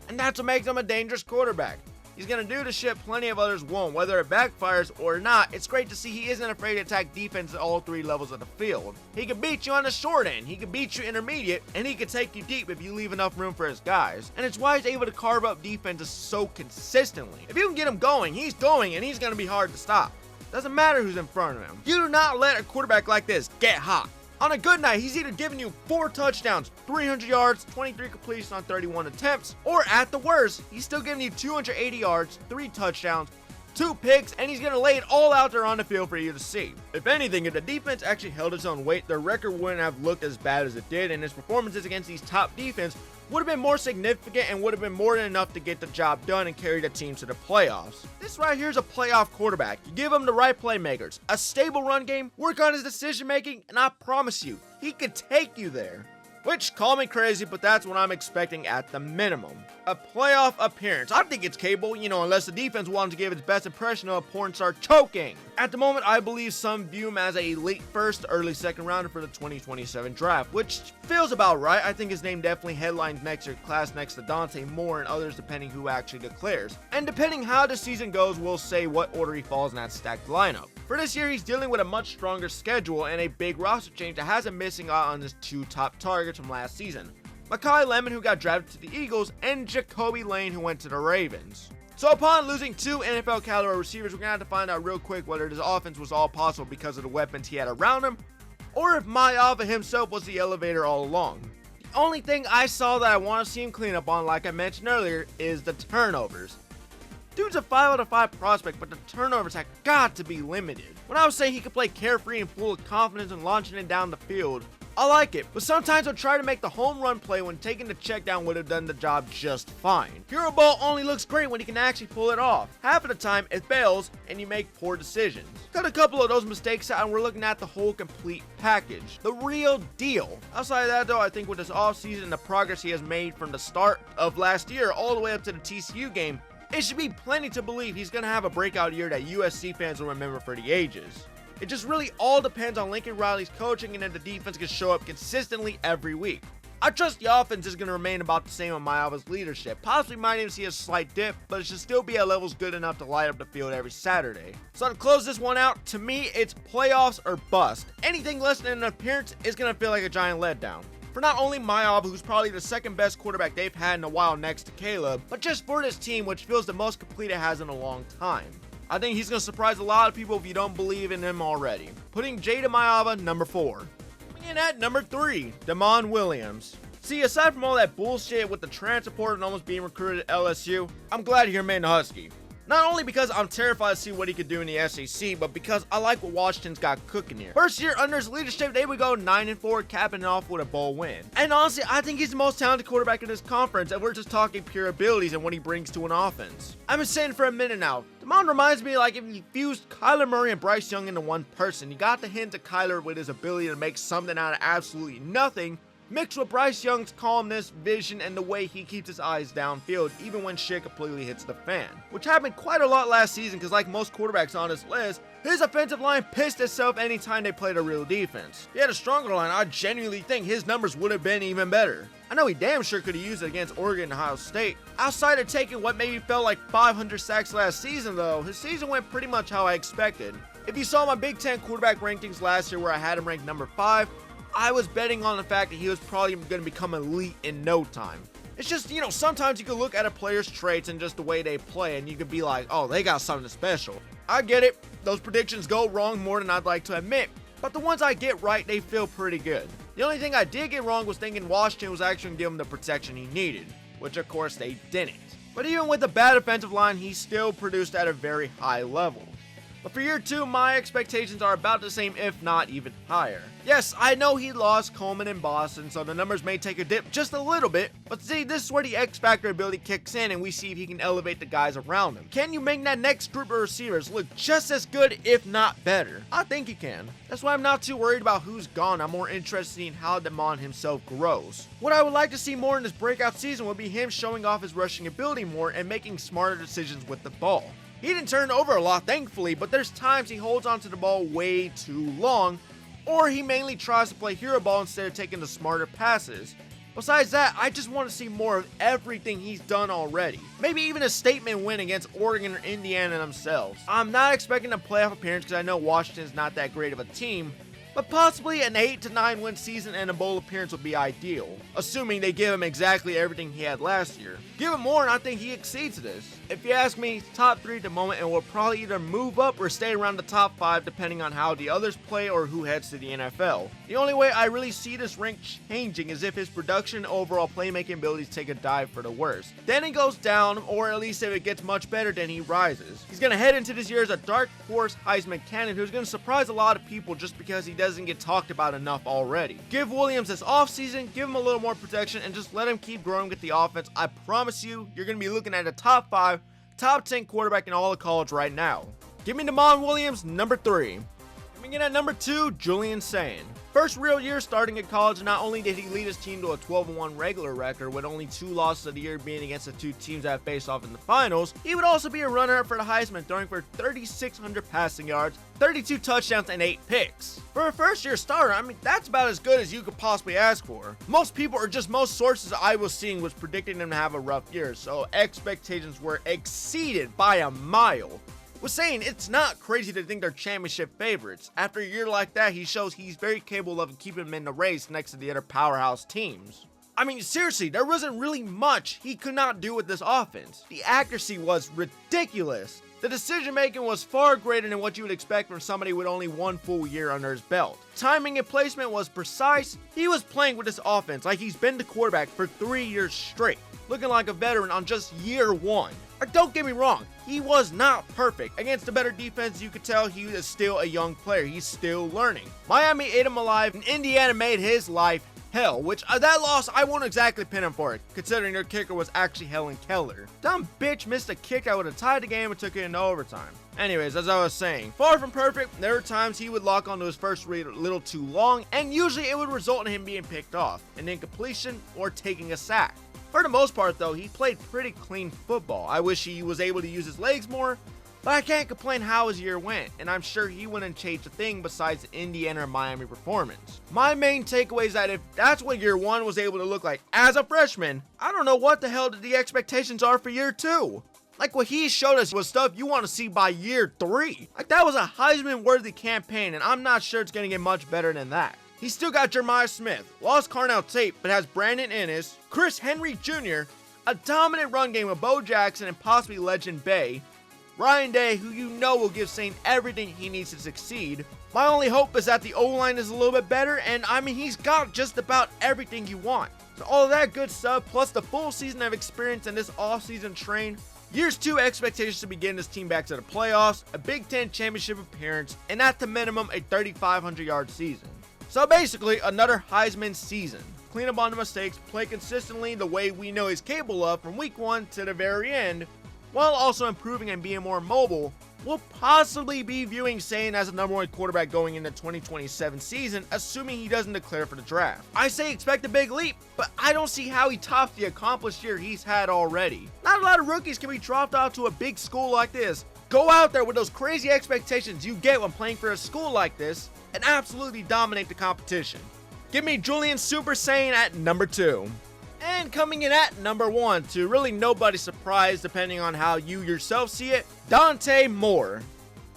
And that's what makes him a dangerous quarterback. He's gonna do the shit plenty of others won't, whether it backfires or not. It's great to see he isn't afraid to attack defense at all 3 levels of the field. He can beat you on the short end, he can beat you intermediate, and he can take you deep if you leave enough room for his guys. And it's why he's able to carve up defenses so consistently. If you can get him going, and he's gonna be hard to stop. Doesn't matter who's in front of him. You do not let a quarterback like this get hot. On a good night, he's either giving you 4 touchdowns, 300 yards, 23 completions on 31 attempts, or at the worst, he's still giving you 280 yards, 3 touchdowns, 2 picks, and he's going to lay it all out there on the field for you to see. If anything, if the defense actually held its own weight, their record wouldn't have looked as bad as it did, and his performances against these top defense would have been more significant and would have been more than enough to get the job done and carry the team to the playoffs. This right here is a playoff quarterback. You give him the right playmakers, a stable run game, work on his decision making, and I promise you, he could take you there. Which, call me crazy, but that's what I'm expecting at the minimum. A playoff appearance. I think it's capable, unless the defense wanted to give its best impression of a porn star choking. At the moment, I believe some view him as a late first, early second rounder for the 2027 draft, which feels about right. I think his name definitely headlines next year's class next to Dante Moore and others depending who actually declares. And depending how the season goes, we'll say what order he falls in that stacked lineup. For this year, he's dealing with a much stronger schedule and a big roster change that has him missing out on his 2 top targets from last season. Makai Lemon, who got drafted to the Eagles, and Jacoby Lane, who went to the Ravens. So upon losing 2 NFL caliber receivers, we're going to have to find out real quick whether this offense was all possible because of the weapons he had around him, or if Maiava himself was the elevator all along. The only thing I saw that I want to see him clean up on, like I mentioned earlier, is the turnovers. Dude's a 5 out of 5 prospect, but the turnovers have got to be limited. When I was saying he could play carefree and full of confidence and launching it down the field, I like it, but sometimes he'll try to make the home run play when taking the check down would have done the job just fine. Hero ball only looks great when he can actually pull it off. Half of the time, it fails and you make poor decisions. Cut a couple of those mistakes out and we're looking at the whole complete package. The real deal. Outside of that though, I think with this offseason and the progress he has made from the start of last year all the way up to the TCU game, it should be plenty to believe he's going to have a breakout year that USC fans will remember for the ages. It just really all depends on Lincoln Riley's coaching and if the defense can show up consistently every week. I trust the offense is going to remain about the same on Maiava's leadership. Possibly might even see a slight dip, but it should still be at levels good enough to light up the field every Saturday. So to close this one out, to me it's playoffs or bust. Anything less than an appearance is going to feel like a giant letdown. For not only Maiava, who's probably the second best quarterback they've had in a while next to Caleb, but just for this team, which feels the most complete it has in a long time. I think he's going to surprise a lot of people if you don't believe in him already. Putting Jayden Maiava number 4. And at number 3, Damon Williams. See, aside from all that bullshit with the transfer portal and almost being recruited at LSU, I'm glad he remained a Husky. Not only because I'm terrified to see what he could do in the SEC, but because I like what Washington's got cooking here. First year under his leadership, they would go 9-4, capping it off with a bowl win. And honestly, I think he's the most talented quarterback in this conference, and we're just talking pure abilities and what he brings to an offense. I've been saying for a minute now, Damon reminds me like if you fused Kyler Murray and Bryce Young into one person. You got the hint of Kyler with his ability to make something out of absolutely nothing, mixed with Bryce Young's calmness, vision, and the way he keeps his eyes downfield even when shit completely hits the fan. Which happened quite a lot last season because like most quarterbacks on this list, his offensive line pissed itself anytime they played a real defense. If he had a stronger line, I genuinely think his numbers would have been even better. I know he damn sure could have used it against Oregon and Ohio State. Outside of taking what maybe felt like 500 sacks last season though, his season went pretty much how I expected. If you saw my Big Ten quarterback rankings last year where I had him ranked number 5, I was betting on the fact that he was probably going to become elite in no time. It's just, sometimes you can look at a player's traits and just the way they play and you could be like, oh, they got something special. I get it, those predictions go wrong more than I'd like to admit, but the ones I get right, they feel pretty good. The only thing I did get wrong was thinking Washington was actually going to give him the protection he needed, which of course they didn't. But even with the bad offensive line, he still produced at a very high level. But for year 2, my expectations are about the same, if not even higher. Yes, I know he lost Coleman in Boston, so the numbers may take a dip just a little bit, but see, this is where the X Factor ability kicks in and we see if he can elevate the guys around him. Can you make that next group of receivers look just as good, if not better? I think he can. That's why I'm not too worried about who's gone. I'm more interested in how Damon himself grows. What I would like to see more in this breakout season would be him showing off his rushing ability more and making smarter decisions with the ball. He didn't turn over a lot, thankfully, but there's times he holds onto the ball way too long, or he mainly tries to play hero ball instead of taking the smarter passes. Besides that, I just want to see more of everything he's done already. Maybe even a statement win against Oregon or Indiana themselves. I'm not expecting a playoff appearance because I know Washington's not that great of a team, but possibly an 8 to 9 win season and a bowl appearance would be ideal, assuming they give him exactly everything he had last year. Give him more and I think he exceeds this. If you ask me, top 3 at the moment, and will probably either move up or stay around the top 5 depending on how the others play or who heads to the NFL. The only way I really see this rank changing is if his production and overall playmaking abilities take a dive for the worse. Then he goes down, or at least if it gets much better, then he rises. He's going to head into this year as a dark horse Heisman candidate who's going to surprise a lot of people just because he doesn't get talked about enough already. Give Williams this offseason, give him a little more protection, and just let him keep growing with the offense. I promise you, you're going to be looking at a top 5, top 10 quarterback in all of college right now. Give me Damon Williams, number 3. Coming in at number 2, Julian Sayin. First real year starting at college, not only did he lead his team to a 12-1 regular record with only 2 losses of the year being against the 2 teams that faced off in the finals, he would also be a runner-up for the Heisman, throwing for 3,600 passing yards, 32 touchdowns, and 8 picks. For a first-year starter, I mean, that's about as good as you could possibly ask for. Most people, or just most sources I was seeing, was predicting him to have a rough year, so expectations were exceeded by a mile. Was saying it's not crazy to think they're championship favorites. After a year like that, he shows he's very capable of keeping them in the race next to the other powerhouse teams. I mean, seriously, there wasn't really much he could not do with this offense. The accuracy was ridiculous. The decision making was far greater than what you would expect from somebody with only 1 full year under his belt. Timing and placement was precise. He was playing with this offense like he's been the quarterback for 3 years straight, looking like a veteran on just year 1. Don't get me wrong, he was not perfect. Against a better defense, you could tell he is still a young player. He's still learning. Miami ate him alive, and Indiana made his life hell, which that loss, I won't exactly pin him for it, considering their kicker was actually Helen Keller. Dumb bitch missed a kick that would have tied the game and took it into overtime. Anyways, as I was saying, far from perfect, there were times he would lock onto his first read a little too long, and usually it would result in him being picked off, an incompletion, or taking a sack. For the most part though, he played pretty clean football. I wish he was able to use his legs more, but I can't complain how his year went, and I'm sure he wouldn't change a thing besides the Indiana or Miami performance. My main takeaway is that if that's what year 1 was able to look like as a freshman, I don't know what the hell the expectations are for year 2. Like, what he showed us was stuff you want to see by year 3. Like, that was a Heisman-worthy campaign, and I'm not sure it's going to get much better than that. He's still got Jeremiah Smith, lost Carnell Tate, but has Brandon Ennis, Chris Henry Jr., a dominant run game with Bo Jackson and possibly Legend Bay, Ryan Day, who you know will give Saint everything he needs to succeed. My only hope is that the O-line is a little bit better, and I mean, he's got just about everything you want. So all of that good stuff, plus the full season of experience in this off-season train, years 2 expectations to be getting this team back to the playoffs, a Big Ten championship appearance, and at the minimum, a 3,500-yard season. So basically, another Heisman season. Clean up on the mistakes, play consistently the way we know he's capable of from week 1 to the very end, while also improving and being more mobile. We'll possibly be viewing Sayin as a number 1 quarterback going into the 2027 season, assuming he doesn't declare for the draft. I say expect a big leap, but I don't see how he tops the accomplished year he's had already. Not a lot of rookies can be dropped out to a big school like this. Go out there with those crazy expectations you get when playing for a school like this, and absolutely dominate the competition. Give me Julian Super Saiyan at number 2. And coming in at number 1, to really nobody's surprise depending on how you yourself see it, Dante Moore.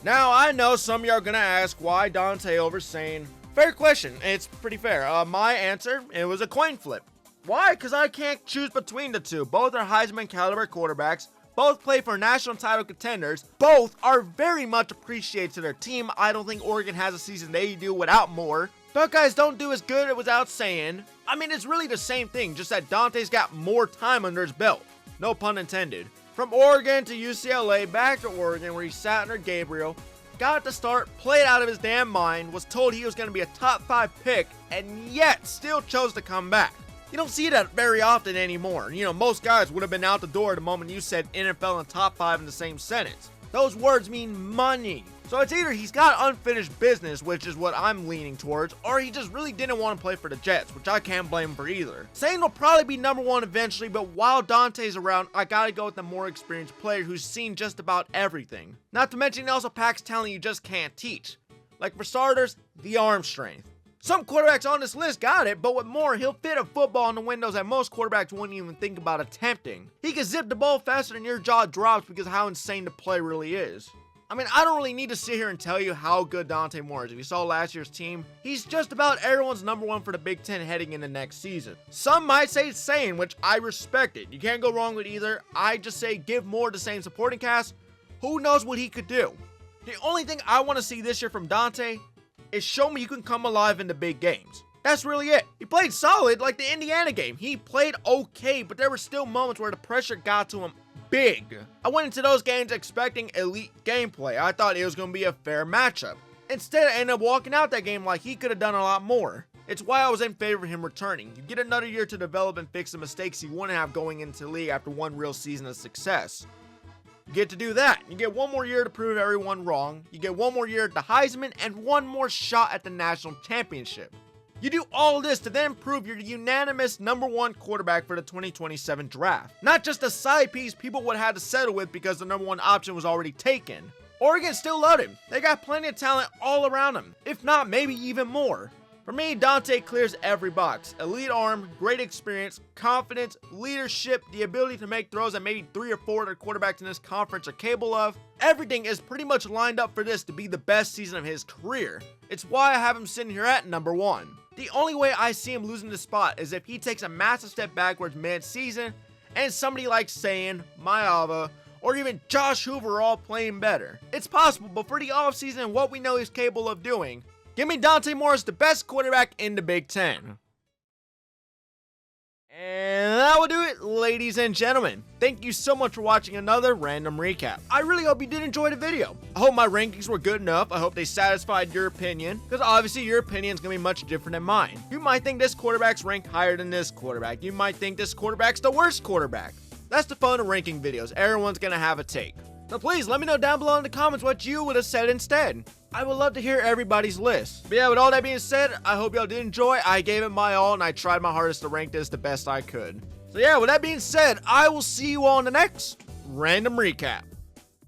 Now, I know some of you are going to ask why Dante over Saiyan. Fair question, it's pretty fair. My answer, it was a coin flip. Why? Because I can't choose between the two. Both are Heisman caliber quarterbacks. Both play for national title contenders. Both are very much appreciated to their team. I don't think Oregon has a season they do without Moore. Buckeyes don't do as good without saying. I mean, it's really the same thing, just that Dante's got more time under his belt. No pun intended. From Oregon to UCLA, back to Oregon where he sat under Gabriel, got to start, played out of his damn mind, was told he was going to be a top 5 pick, and yet still chose to come back. You don't see that very often anymore. You know, most guys would have been out the door the moment you said NFL and top 5 in the same sentence. Those words mean money. So it's either he's got unfinished business, which is what I'm leaning towards, or he just really didn't want to play for the Jets, which I can't blame him for either. Sane will probably be number 1 eventually, but while Dante's around, I gotta go with the more experienced player who's seen just about everything. Not to mention he also packs talent you just can't teach. Like for starters, the arm strength. Some quarterbacks on this list got it, but with Moore, he'll fit a football in the windows that most quarterbacks wouldn't even think about attempting. He can zip the ball faster than your jaw drops because of how insane the play really is. I mean, I don't really need to sit here and tell you how good Dante Moore is. If you saw last year's team, he's just about everyone's number 1 for the Big Ten heading into next season. Some might say sane, which I respect it. You can't go wrong with either. I just say give Moore the same supporting cast. Who knows what he could do? The only thing I want to see this year from Dante is show me you can come alive in the big games. That's really it. He played solid like the Indiana game. He played okay, but there were still moments where the pressure got to him big. I went into those games expecting elite gameplay. I thought it was going to be a fair matchup. Instead, I ended up walking out that game like he could have done a lot more. It's why I was in favor of him returning. You get another year to develop and fix the mistakes he wouldn't have going into the league after one real season of success. You get to do that. You get one more year to prove everyone wrong. You get one more year at the Heisman and one more shot at the national championship. You do all this to then prove you're the unanimous number 1 quarterback for the 2027 draft. Not just a side piece people would have to settle with because the number 1 option was already taken. Oregon still loved him. They got plenty of talent all around him. If not, maybe even more. For me, Dante clears every box. Elite arm, great experience, confidence, leadership, the ability to make throws that maybe 3 or 4 other quarterbacks in this conference are capable of. Everything is pretty much lined up for this to be the best season of his career. It's why I have him sitting here at number 1. The only way I see him losing the spot is if he takes a massive step backwards mid-season and somebody like Sayin, Mayava, or even Josh Hoover are all playing better. It's possible, but for the offseason and what we know he's capable of doing, give me Dante Moore as the best quarterback in the Big Ten. And that will do it, ladies and gentlemen. Thank you so much for watching another random recap. I really hope you did enjoy the video. I hope my rankings were good enough. I hope they satisfied your opinion, because obviously your opinion is going to be much different than mine. You might think this quarterback's ranked higher than this quarterback. You might think this quarterback's the worst quarterback. That's the fun of ranking videos. Everyone's going to have a take. So please let me know down below in the comments what you would have said instead. I would love to hear everybody's list. But yeah, with all that being said, I hope y'all did enjoy. I gave it my all and I tried my hardest to rank this the best I could. So yeah, with that being said, I will see you all in the next Random Recap.